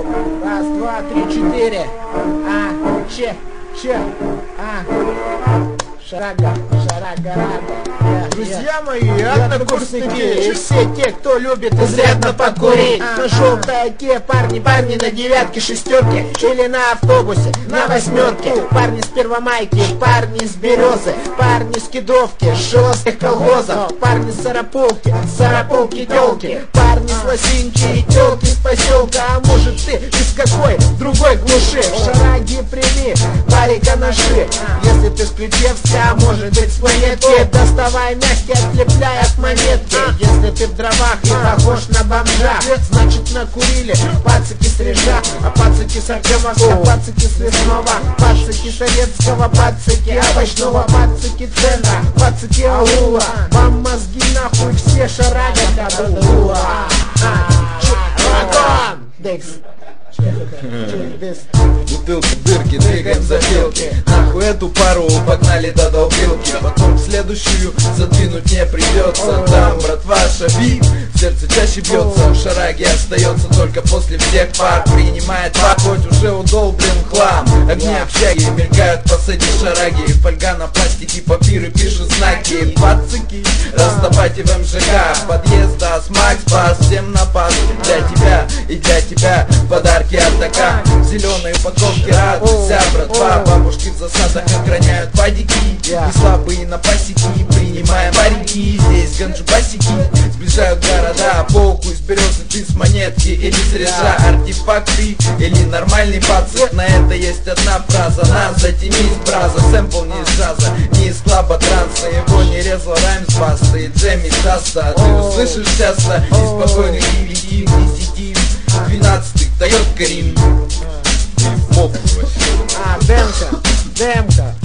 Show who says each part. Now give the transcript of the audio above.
Speaker 1: Йоу, раз, два, три, четыре. Шарага, рага.
Speaker 2: Друзья мои, однокурсники
Speaker 1: И все те, кто любит изрядно покурить. На желтой оке парни на девятке, шестерке или на автобусе, на восьмерке. Парни с Первомайки, парни с Березы, парни с Кедровки, с Шиловских колхозов, парни с Сарапулки телки, парни с Лосинки и телки с поселка. А может ты из какой другой глуши? В Шараге прими парика наши. Если ты с Ключевска, а может быть с планетки, доставай мягкий, отлепляй от монетки. Если ты в дровах и похож на бомжа, значит накурили пацаки с Режа, а пацаки с Артемовска, пацаки с Лесного, пацаки советского, пацаки овощного, пацаки центра, пацаки аула. Вам мозги нахуй все Шарага кабула. Декс.
Speaker 2: Бутылки, дырки, двигаем запилки. Нахуй эту пару погнали до долбилки. Потом следующую задвинуть не придется. Там, братва, шабит, сердце чаще бьется. В Шараге остается только после всех пар. Принимает пар, хоть уже удолблен хлам. Огни общаги мелькают посреди Шараги. Фольга на пластике, папиры пишут знаки. Пацаки, расставайте в МЖК. Подъезда с Макс Бас, всем на пас. Для тебя и для тебя подарки от ТК. Зеленые упаковки, радуйся, братва. Бабушки в засадах охраняют падики. И слабые на пасеки, принимаем парики. Здесь ганджубасики сближают города. Похуй с березы ты с монетки или с Режа. Артефакты или нормальный пацак. На это есть одна фраза: на затемись, браза. Сэмпл не из джаза, не из клаба транса. Его не резал райм с баста и Джемми Сасса. Ты услышишь часто из спокойных DVD 10 12-х Тойотка Рим.
Speaker 1: Демка.